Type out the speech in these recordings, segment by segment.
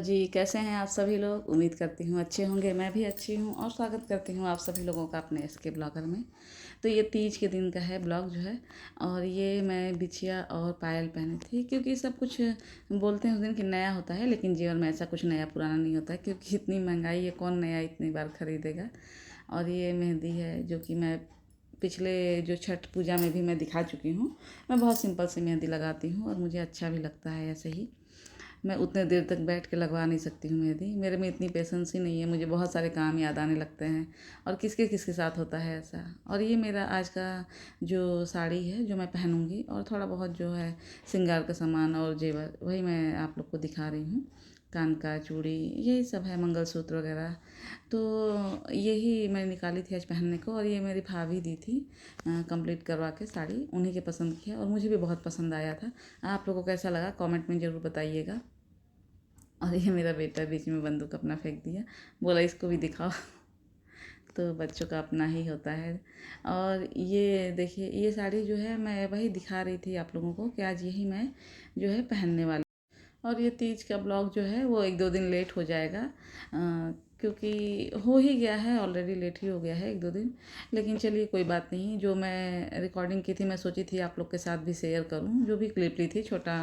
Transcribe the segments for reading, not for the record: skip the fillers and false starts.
जी, कैसे हैं आप सभी लोग? उम्मीद करती हूँ अच्छे होंगे। मैं भी अच्छी हूँ और स्वागत करती हूँ आप सभी लोगों का अपने एसके ब्लॉगर में। तो ये तीज के दिन का है ब्लॉग जो है, और ये मैं बिछिया और पायल पहनी थी क्योंकि सब कुछ बोलते हैं उस दिन कि नया होता है, लेकिन जीवन में ऐसा कुछ नया पुराना नहीं होता है क्योंकि इतनी महंगाई है, कौन नया इतनी बार खरीदेगा। और ये मेहंदी है जो कि मैं पिछले जो छठ पूजा में भी मैं दिखा चुकी हूँ। मैं बहुत सिंपल सी मेहंदी लगाती हूँ और मुझे अच्छा भी लगता है ऐसे ही। मैं उतने देर तक बैठ के लगवा नहीं सकती हूँ मेहंदी, मेरे में इतनी पेशेंस ही नहीं है, मुझे बहुत सारे काम याद आने लगते हैं। और किसके किसके साथ होता है ऐसा। और ये मेरा आज का जो साड़ी है जो मैं पहनूंगी, और थोड़ा बहुत जो है श्रृंगार का सामान और जेवर वही मैं आप लोग को दिखा रही हूँ। कान का चूड़ी यही सब है, मंगलसूत्र वगैरह। तो यही मैं निकाली थी आज पहनने को, और ये मेरी भाभी दी थी कंप्लीट करवा के साड़ी, उन्हीं के पसंद की है और मुझे भी बहुत पसंद आया था। आप लोगों को कैसा लगा कमेंट में ज़रूर बताइएगा। और ये मेरा बेटा बीच में बंदूक अपना फेंक दिया, बोला इसको भी दिखाओ। तो बच्चों का अपना ही होता है। और ये देखिए, ये साड़ी जो है मैं वही दिखा रही थी आप लोगों को कि आज यही मैं जो है पहनने वाली। और ये तीज का ब्लॉग जो है वो 1-2 दिन लेट हो जाएगा, क्योंकि हो ही गया है ऑलरेडी, लेट ही हो गया है 1-2 दिन। लेकिन चलिए कोई बात नहीं, जो मैं रिकॉर्डिंग की थी मैं सोची थी आप लोग के साथ भी शेयर करूं, जो भी क्लिप ली थी, छोटा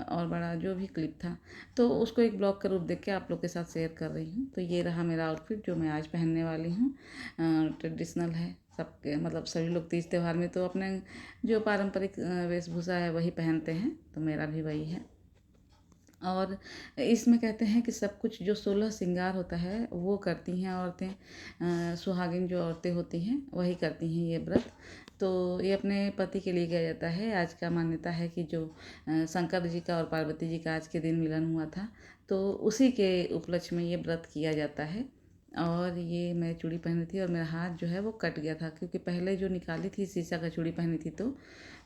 और बड़ा जो भी क्लिप था, तो उसको एक ब्लॉग का रूप देख के आप लोग के साथ शेयर कर रही हूँ। तो ये रहा मेरा आउटफिट जो मैं आज पहनने वाली हूँ। ट्रेडिशनल है सबके, मतलब सभी लोग तीज त्यौहार में तो अपने जो पारंपरिक वेशभूषा है वही पहनते हैं, तो मेरा भी वही है। और इसमें कहते हैं कि सब कुछ जो 16 श्रृंगार होता है वो करती हैं औरतें, सुहागिन जो औरतें होती हैं वही करती हैं ये व्रत। तो ये अपने पति के लिए किया जाता है। आज का मान्यता है कि जो शंकर जी का और पार्वती जी का आज के दिन मिलन हुआ था, तो उसी के उपलक्ष्य में ये व्रत किया जाता है। और ये मैं चूड़ी पहनी थी और मेरा हाथ जो है वो कट गया था, क्योंकि पहले जो निकाली थी शीशा का चूड़ी पहनी थी,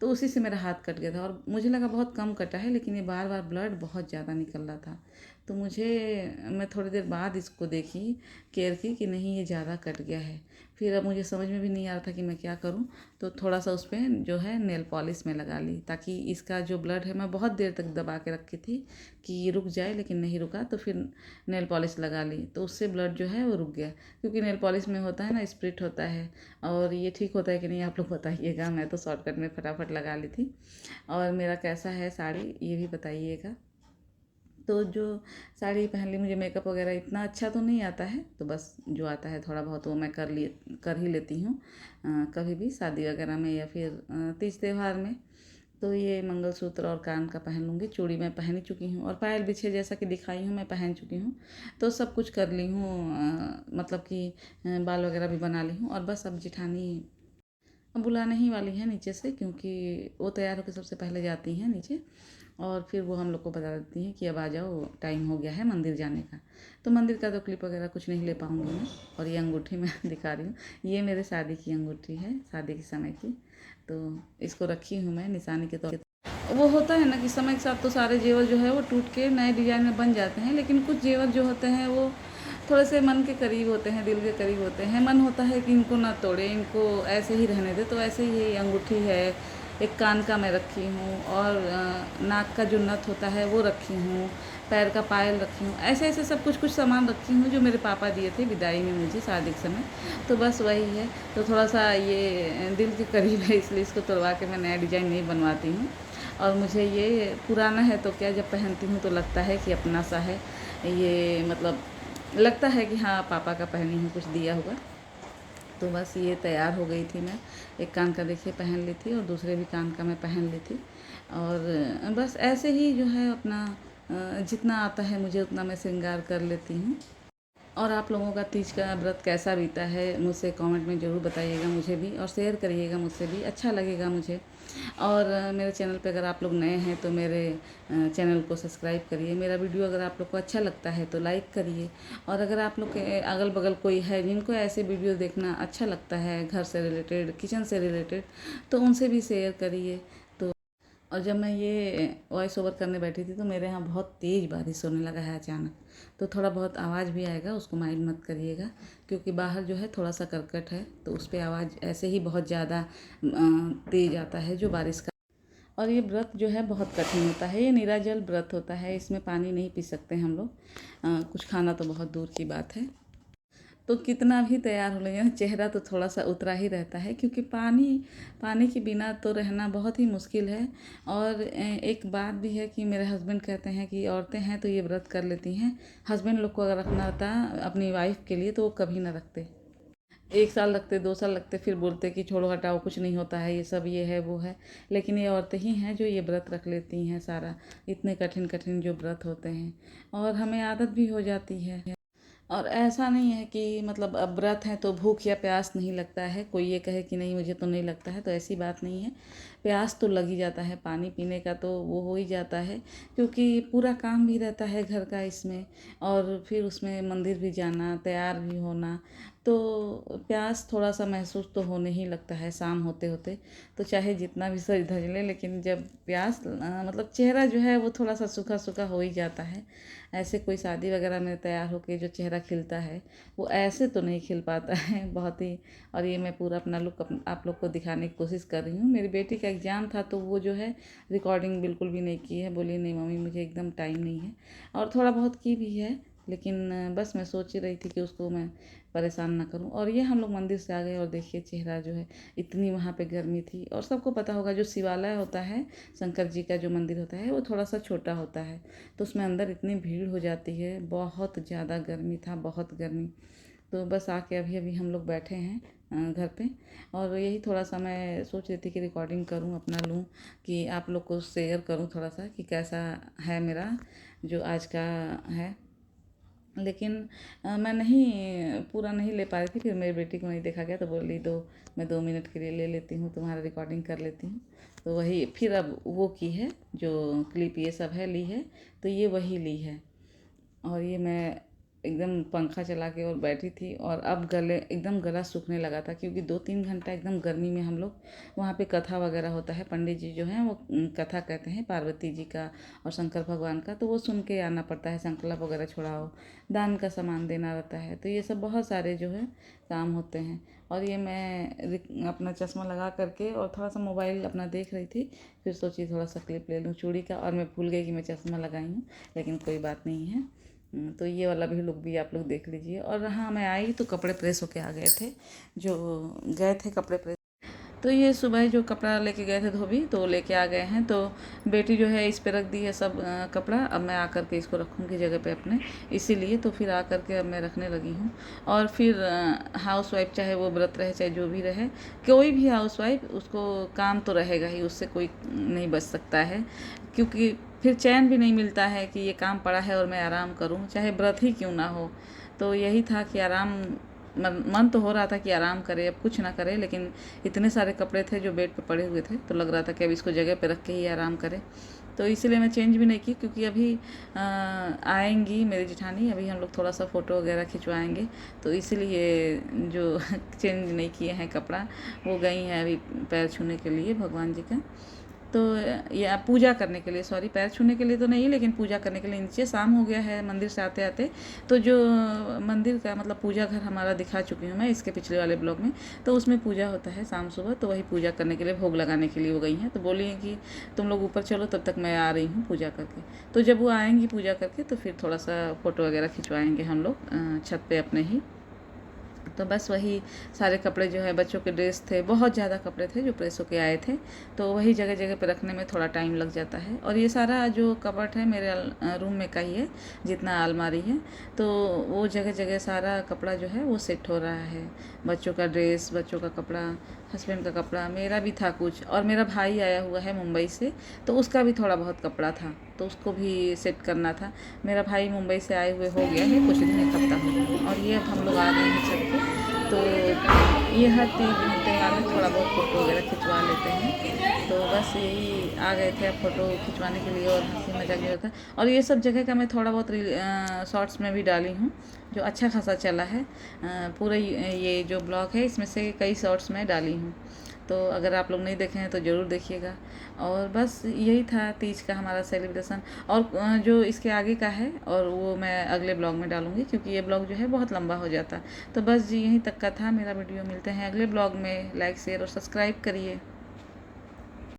तो उसी से मेरा हाथ कट गया था। और मुझे लगा बहुत कम कटा है, लेकिन ये बार बार ब्लड बहुत ज़्यादा निकल रहा था। तो मैं थोड़ी देर बाद इसको देखी, केयर की कि नहीं ये ज़्यादा कट गया है। फिर अब मुझे समझ में भी नहीं आ रहा था कि मैं क्या करूं, तो थोड़ा सा उस पर जो है नेल पॉलिश में लगा ली, ताकि इसका जो ब्लड है, मैं बहुत देर तक दबा के रखी थी कि ये रुक जाए, लेकिन नहीं रुका। तो फिर नेल पॉलिश लगा ली, तो उससे ब्लड जो है वो रुक गया। क्योंकि नेल पॉलिश में होता है ना, स्प्रिट होता है। और ये ठीक होता है कि नहीं आप लोग बताइएगा, मैं तो शॉर्टकट में फटाफट लगा ली थी। और मेरा कैसा है साड़ी ये भी बताइएगा। तो जो साड़ी पहन ली, मुझे मेकअप वगैरह इतना अच्छा तो नहीं आता है, तो बस जो आता है थोड़ा बहुत वो मैं कर ही लेती हूँ, कभी भी शादी वगैरह में या फिर तीज त्यौहार में। तो ये मंगलसूत्र और कान का पहन लूँगी, चूड़ी मैं पहन ही चुकी हूँ, और पायल बिछे जैसा कि दिखाई हूँ मैं पहन चुकी हूँ। तो सब कुछ कर ली हूँ, मतलब कि बाल वगैरह भी बना ली हूँ। और बस अब जिठानी बुलाने ही वाली है नीचे से, क्योंकि वो तैयार होकर सबसे पहले जाती हैं नीचे, और फिर वो हम लोग को बता देती हैं कि अब आ जाओ, टाइम हो गया है मंदिर जाने का। तो मंदिर का तो क्लिप वगैरह कुछ नहीं ले पाऊँगी मैं। और ये अंगूठी मैं दिखा रही हूँ, ये मेरे शादी की अंगूठी है, शादी के समय की। तो इसको रखी हूँ मैं निशानी के तौर पे। वो होता है ना कि समय के साथ तो सारे जेवर जो है वो टूट के नए डिजाइन में बन जाते हैं, लेकिन कुछ जेवर जो होते हैं वो थोड़े से मन के करीब होते हैं, दिल के करीब होते हैं। मन होता है कि इनको ना तोड़े, इनको ऐसे ही रहने दे। तो ऐसे ही ये अंगूठी है, एक कान का मैं रखी हूँ, और नाक का जो नथ होता है वो रखी हूँ, पैर का पायल रखी हूँ। ऐसे ऐसे सब कुछ कुछ सामान रखी हूँ जो मेरे पापा दिए थे विदाई में मुझे शादी के समय। तो बस वही है। तो थोड़ा सा ये दिल के करीब है, इसलिए इसको तोड़वा के मैं नया डिज़ाइन नहीं बनवाती हूँ। और मुझे ये पुराना है तो क्या, जब पहनती हूँ तो लगता है कि अपना सा है ये, मतलब लगता है कि हाँ पापा का पहनी हूँ, कुछ दिया हुआ। तो बस ये तैयार हो गई थी मैं, एक कान का देखिए पहन ली थी और दूसरे भी कान का मैं पहन ली थी। और बस ऐसे ही जो है अपना जितना आता है मुझे उतना मैं श्रृंगार कर लेती हूँ। और आप लोगों का तीज का व्रत कैसा बीता है मुझसे कमेंट में ज़रूर बताइएगा, मुझे भी, और शेयर करिएगा मुझसे भी, अच्छा लगेगा मुझे। और मेरे चैनल पे अगर आप लोग नए हैं तो मेरे चैनल को सब्सक्राइब करिए। मेरा वीडियो अगर आप लोग को अच्छा लगता है तो लाइक करिए। और अगर आप लोग के अगल बगल कोई है जिनको ऐसे वीडियो देखना अच्छा लगता है, घर से रिलेटेड, किचन से रिलेटेड, तो उनसे भी शेयर करिए। और जब मैं ये वॉइस ओवर करने बैठी थी तो मेरे यहाँ बहुत तेज़ बारिश होने लगा है अचानक। तो थोड़ा बहुत आवाज़ भी आएगा, उसको माइंड मत करिएगा, क्योंकि बाहर जो है थोड़ा सा कर्कट है, तो उस पर आवाज़ ऐसे ही बहुत ज़्यादा तेज़ आता है जो बारिश का। और ये व्रत जो है बहुत कठिन होता है, ये निराजल व्रत होता है, इसमें पानी नहीं पी सकते हम लोग, कुछ खाना तो बहुत दूर की बात है। तो कितना भी तैयार हो लेंगे चेहरा तो थोड़ा सा उतरा ही रहता है, क्योंकि पानी पानी के बिना तो रहना बहुत ही मुश्किल है। और एक बात भी है कि मेरे हस्बैंड कहते हैं कि औरतें हैं तो ये व्रत कर लेती हैं, हस्बैंड लोग को अगर रखना होता अपनी वाइफ के लिए तो वो कभी ना रखते। 1 साल रखते, 2 साल रखते, फिर बोलते कि छोड़ो हटाओ कुछ नहीं होता है, ये सब ये है वो है। लेकिन ये औरतें ही हैं जो ये व्रत रख लेती हैं सारा, इतने कठिन कठिन जो व्रत होते हैं, और हमें आदत भी हो जाती है। और ऐसा नहीं है कि मतलब अब व्रत है तो भूख या प्यास नहीं लगता है, कोई ये कहे कि नहीं मुझे तो नहीं लगता है, तो ऐसी बात नहीं है। प्यास तो लग ही जाता है, पानी पीने का तो वो हो ही जाता है, क्योंकि पूरा काम भी रहता है घर का इसमें, और फिर उसमें मंदिर भी जाना, तैयार भी होना, तो प्यास थोड़ा सा महसूस तो होने ही लगता है शाम होते होते। तो चाहे जितना भी सज धज ले, लेकिन जब प्यास मतलब चेहरा जो है वो थोड़ा सा सूखा सूखा हो ही जाता है। ऐसे कोई शादी वगैरह में तैयार होके जो चेहरा खिलता है वो ऐसे तो नहीं खिल पाता है बहुत ही। और ये मैं पूरा अपना लुक आप लोग को दिखाने की कोशिश कर रही हूँ। मेरी बेटी का एग्ज़ाम था तो वो जो है रिकॉर्डिंग बिल्कुल भी नहीं की है, बोली नहीं मम्मी मुझे एकदम टाइम नहीं है, और थोड़ा बहुत की भी है, लेकिन बस मैं सोच ही रही थी कि उसको मैं परेशान ना करूं। और ये हम लोग मंदिर से आ गए और देखिए चेहरा जो है, इतनी वहाँ पे गर्मी थी। और सबको पता होगा जो शिवालय होता है, शंकर जी का जो मंदिर होता है वो थोड़ा सा छोटा होता है, तो उसमें अंदर इतनी भीड़ हो जाती है, बहुत ज़्यादा गर्मी था, बहुत गर्मी। तो बस आके अभी अभी हम लोग बैठे हैं घर पे, और यही थोड़ा सा मैं सोच रही थी कि रिकॉर्डिंग करूं, अपना लूं, कि आप लोग को शेयर करूं थोड़ा सा कि कैसा है मेरा जो आज का है। लेकिन मैं नहीं पूरा नहीं ले पा रही थी, फिर मेरी बेटी को नहीं देखा गया तो बोली दो मैं 2 मिनट के लिए ले लेती हूँ, तुम्हारा रिकॉर्डिंग कर लेती हूँ। तो वही फिर अब वो की है जो क्लिप ये सब है ली है, तो ये वही ली है। और ये मैं एकदम पंखा चला के और बैठी थी, और अब गले एकदम गला सूखने लगा था, क्योंकि 2-3 घंटा एकदम गर्मी में हम लोग वहाँ पे कथा वगैरह होता है, पंडित जी जो हैं वो कथा कहते हैं पार्वती जी का और शंकर भगवान का, तो वो सुन के आना पड़ता है, संकल्प वगैरह छुड़ाओ, दान का सामान देना रहता है, तो ये सब बहुत सारे जो है काम होते हैं। और ये मैं अपना चश्मा लगा करके और थोड़ा सा मोबाइल अपना देख रही थी, फिर सोची थोड़ा सा क्लिप ले लूँ चूड़ी का, और मैं भूल गई कि मैं चश्मा लगाई हूँ, लेकिन कोई बात नहीं है। तो ये वाला भी लुक भी आप लोग देख लीजिए। और हाँ, मैं आई तो कपड़े प्रेस होके आ गए थे, जो गए थे कपड़े प्रेस, तो ये सुबह जो कपड़ा लेके गए थे धोबी तो लेके आ गए हैं। तो बेटी जो है इस पे रख दी है सब कपड़ा, अब मैं आकर के इसको रखूँगी जगह पे अपने, इसीलिए तो फिर आकर के अब मैं रखने लगी हूँ। और फिर हाउस वाइफ चाहे वो व्रत रहे चाहे जो भी रहे, कोई भी हाउस वाइफ उसको काम तो रहेगा ही, उससे कोई नहीं बच सकता है, क्योंकि फिर चैन भी नहीं मिलता है कि ये काम पड़ा है और मैं आराम करूँ, चाहे व्रत ही क्यों ना हो। तो यही था कि आराम मन तो हो रहा था कि आराम करे, अब कुछ ना करे, लेकिन इतने सारे कपड़े थे जो बेड पे पड़े हुए थे, तो लग रहा था कि अब इसको जगह पे रख के ही आराम करे। तो इसीलिए मैं चेंज भी नहीं की, क्योंकि अभी आएंगी मेरी जेठानी, अभी हम लोग थोड़ा सा फ़ोटो वगैरह खिंचवाएंगे, तो इसीलिए जो चेंज नहीं किए हैं कपड़ा, वो गई हैं अभी पैर छूने के लिए भगवान जी का, तो या पूजा करने के लिए, सॉरी पैर छूने के लिए तो नहीं, लेकिन पूजा करने के लिए नीचे। शाम हो गया है मंदिर से आते आते, तो जो मंदिर का मतलब पूजा घर हमारा दिखा चुकी हूँ मैं इसके पिछले वाले ब्लॉग में, तो उसमें पूजा होता है शाम सुबह, तो वही पूजा करने के लिए भोग लगाने के लिए वो गई हैं। तो बोली हैं कि तुम लोग ऊपर चलो, तब तक मैं आ रही हूँ पूजा करके। तो जब वो आएंगी पूजा करके तो फिर थोड़ा सा फ़ोटो वगैरह खिंचवाएंगे हम लोग छत पे अपने ही। तो बस वही सारे कपड़े जो है, बच्चों के ड्रेस थे, बहुत ज़्यादा कपड़े थे जो प्रेस होके आए थे, तो वही जगह जगह पे रखने में थोड़ा टाइम लग जाता है। और ये सारा जो कबर्ड है मेरे रूम में का ही है, जितना अलमारी है, तो वो जगह जगह सारा कपड़ा जो है वो सेट हो रहा है, बच्चों का ड्रेस, बच्चों का कपड़ा, हस्बैंड का कपड़ा, मेरा भी था कुछ, और मेरा भाई आया हुआ है मुंबई से, तो उसका भी थोड़ा बहुत कपड़ा था, तो उसको भी सेट करना था। मेरा भाई मुंबई से आए हुए हो गया है कुछ दिन, एक हफ्ता हो गया। और ये अब हम लोग आ गए हैं छत पे, तो ये हर त्यौहार में थोड़ा बहुत फ़ोटो वगैरह खिंचवा लेते हैं। तो बस यही आ गए थे अब फ़ोटो खिंचवाने के लिए, और हंसी मजाक भी होता है। और ये सब जगह का मैं थोड़ा बहुत शॉर्ट्स में भी डाली हूँ, जो अच्छा खासा चला है। पूरा ये जो ब्लॉग है इसमें से कई शॉर्ट्स में डाली हूँ, तो अगर आप लोग नहीं देखे हैं तो ज़रूर देखिएगा। और बस यही था तीज का हमारा सेलिब्रेशन। और जो इसके आगे का है और वो मैं अगले ब्लॉग में डालूँगी, क्योंकि ये ब्लॉग जो है बहुत लंबा हो जाता। तो बस जी यहीं तक का था मेरा वीडियो, मिलते हैं अगले ब्लॉग में। लाइक शेयर और सब्सक्राइब करिए।